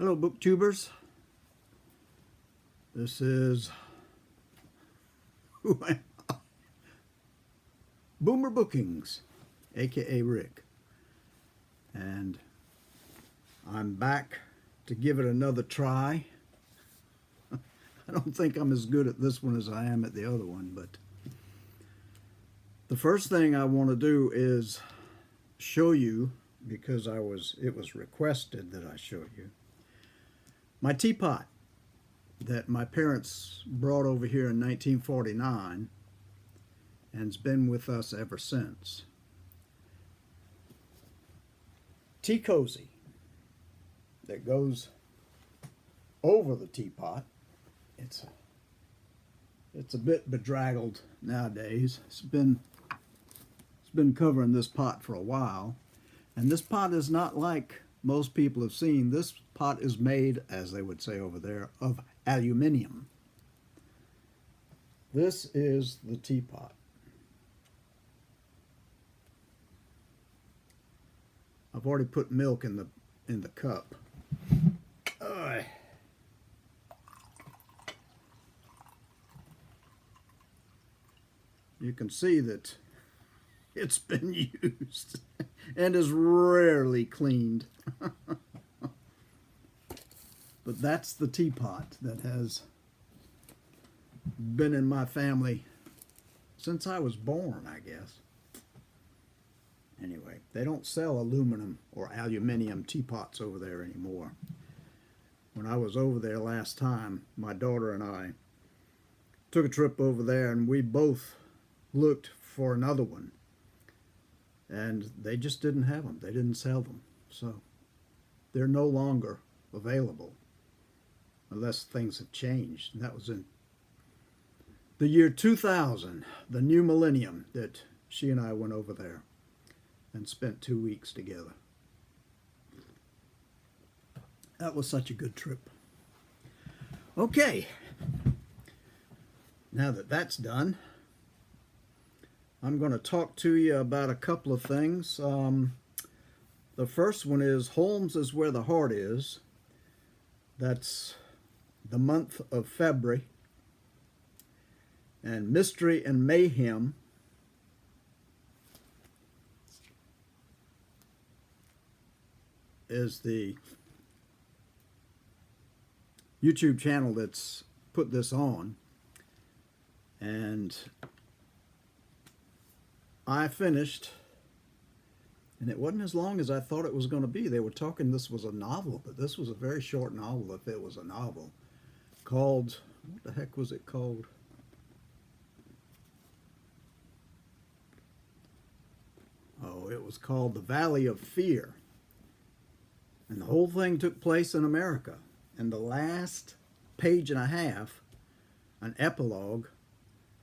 Hello, booktubers. This is Boomer Bookings, aka Rick, and I'm back to give it another try. I don't think I'm as good at this one as I am at the other one, but the first thing I want to do is show you, because it was requested that I show you, my teapot that my parents brought over here in 1949 and's been with us ever since. Tea cozy that goes over the teapot. It's a bit bedraggled nowadays. It's been covering this pot for a while, and this pot is not like most people have seen. This pot is made, as they would say over there, of aluminium. This is the teapot. I've already put milk in the cup. Ugh. You can see that it's been used and is rarely cleaned. But that's the teapot that has been in my family since I was born, I guess. Anyway, they don't sell aluminum or aluminium teapots over there anymore. When I was over there last time, my daughter and I took a trip over there, and we both looked for another one, and they just didn't have them. They didn't sell them, so they're no longer available unless things have changed. And that was in the year 2000, the new millennium, that she and I went over there and spent 2 weeks together. That was such a good trip. Okay, now that that's done, I'm going to talk to you about a couple of things. The first one is Holmes is Where the Heart Is. That's the month of February. And Mystery and Mayhem is the YouTube channel that's put this on. And I finished, and it wasn't as long as I thought it was going to be. They were talking this was a novel, but this was a very short novel, if it was a novel, called, what the heck was it called? Oh, it was called The Valley of Fear. And the whole thing took place in America. And the last page and a half, an epilogue,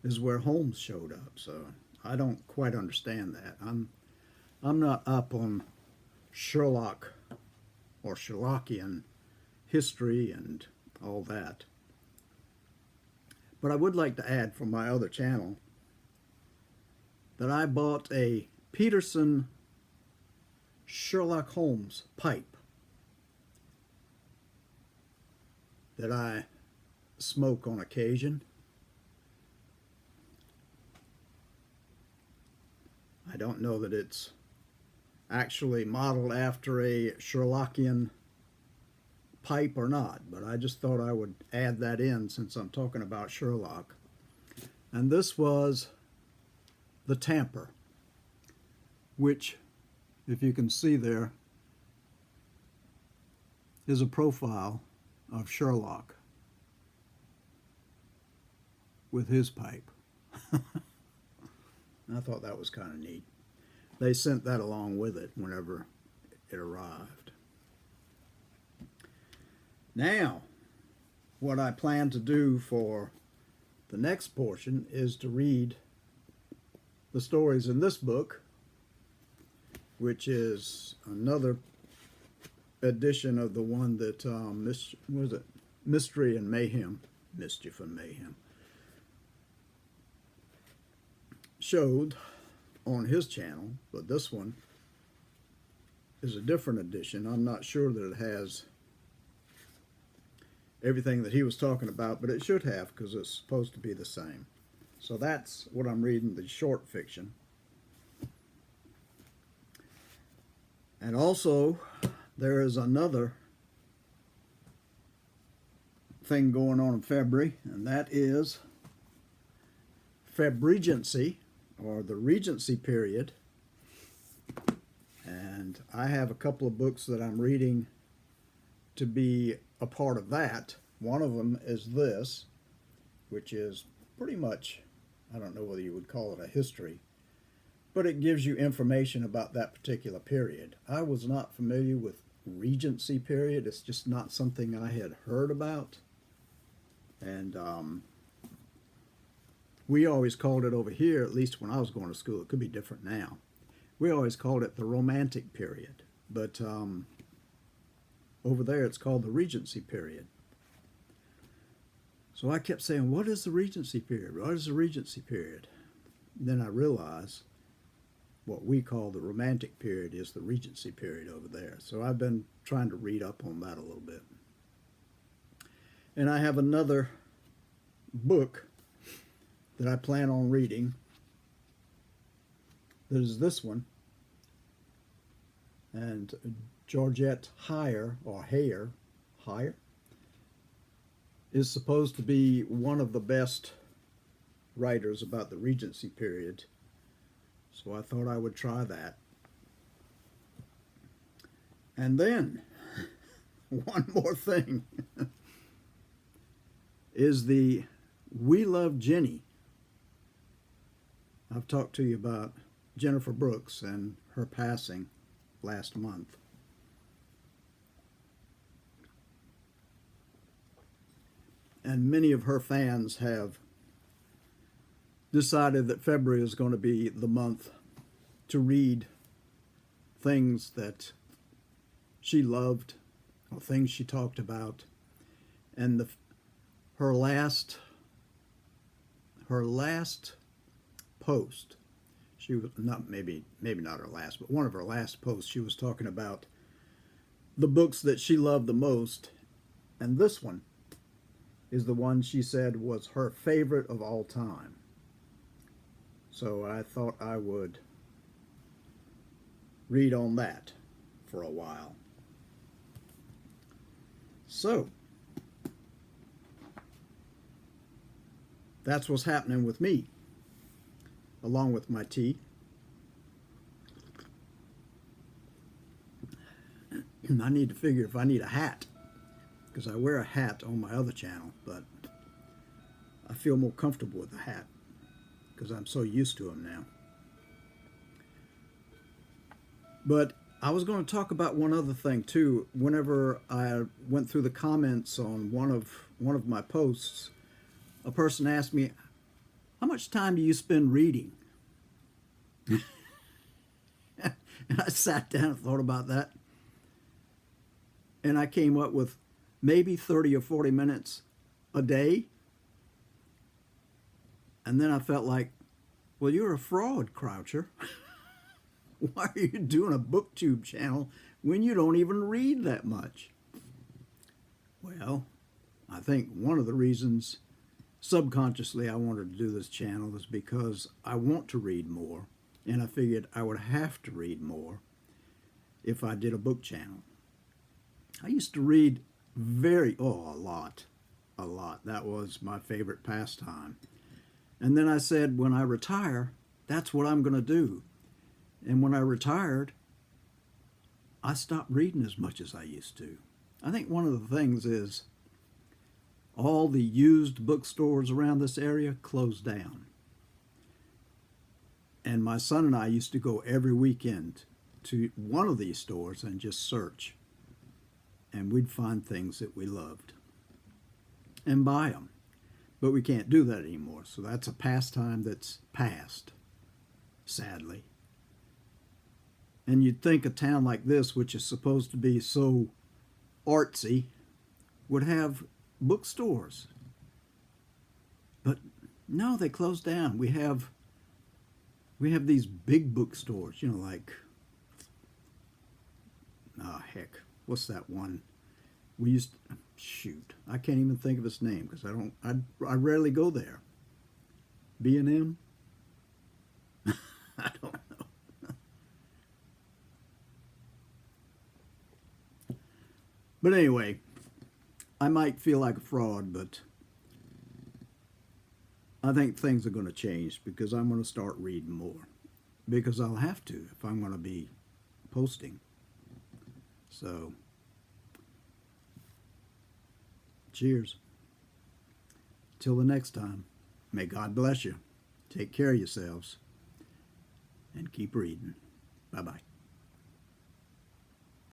is where Holmes showed up. So I don't quite understand that. I'm not up on Sherlock or Sherlockian history and all that. But I would like to add from my other channel that I bought a Peterson Sherlock Holmes pipe that I smoke on occasion. I don't know that it's actually modeled after a Sherlockian pipe or not, but I just thought I would add that in since I'm talking about Sherlock. And this was the Tamper, which, if you can see there, is a profile of Sherlock with his pipe. I thought that was kind of neat. They sent that along with it whenever it arrived. Now, what I plan to do for the next portion is to read the stories in this book, which is another edition of the one that Mystery and Mayhem, Mischief and Mayhem, showed on his channel. But this one is a different edition. I'm not sure that it has everything that he was talking about, but it should have because it's supposed to be the same. So that's what I'm reading, the short fiction. And also, there is another thing going on in February, and that is Febregency, or the Regency period. And I have a couple of books that I'm reading to be a part of that. One of them is this, which is pretty much, I don't know whether you would call it a history, but it gives you information about that particular period. I was not familiar with Regency period. It's just not something I had heard about. And we always called it over here, at least when I was going to school, it could be different now, we always called it the Romantic period. But over there it's called the Regency period. So I kept saying, what is the Regency period? What is the Regency period? And then I realized what we call the Romantic period is the Regency period over there. So I've been trying to read up on that a little bit. And I have another book that I plan on reading. That is this one. And Georgette Heyer, or Heyer, is supposed to be one of the best writers about the Regency period. So I thought I would try that. And then, one more thing, is the We Love Jenny. I've talked to you about Jennifer Brooks and her passing last month. And many of her fans have decided that February is going to be the month to read things that she loved or things she talked about. And her last post, she was not maybe not her last, but one of her last posts, she was talking about the books that she loved the most, and this one is the one she said was her favorite of all time. So I thought I would read on that for a while. So that's what's happening with me, along with my tea. I need to figure if I need a hat, because I wear a hat on my other channel, but I feel more comfortable with the hat because I'm so used to them now. But I was going to talk about one other thing too. Whenever I went through the comments on one of my posts, a person asked me, how much time do you spend reading? And I sat down and thought about that. And I came up with maybe 30 or 40 minutes a day. And then I felt like, well, you're a fraud, Croucher. Why are you doing a BookTube channel when you don't even read that much? Well, I think one of the reasons subconsciously I wanted to do this channel is because I want to read more, and I figured I would have to read more if I did a book channel. I used to read a lot. That was my favorite pastime. And then I said, when I retire, that's what I'm going to do. And when I retired, I stopped reading as much as I used to. I think one of the things is all the used bookstores around this area closed down. And my son and I used to go every weekend to one of these stores and just search. And we'd find things that we loved and buy them. But we can't do that anymore. So that's a pastime that's past, sadly. And you'd think a town like this, which is supposed to be so artsy, would have bookstores. But no, they closed down. We have these big bookstores, you know, like, what's that one? We used to, shoot, I can't even think of his name because I rarely go there. B&M? I don't know. But anyway, I might feel like a fraud, but I think things are going to change because I'm going to start reading more. Because I'll have to if I'm going to be posting. So, cheers. Till the next time, may God bless you. Take care of yourselves and keep reading. Bye-bye.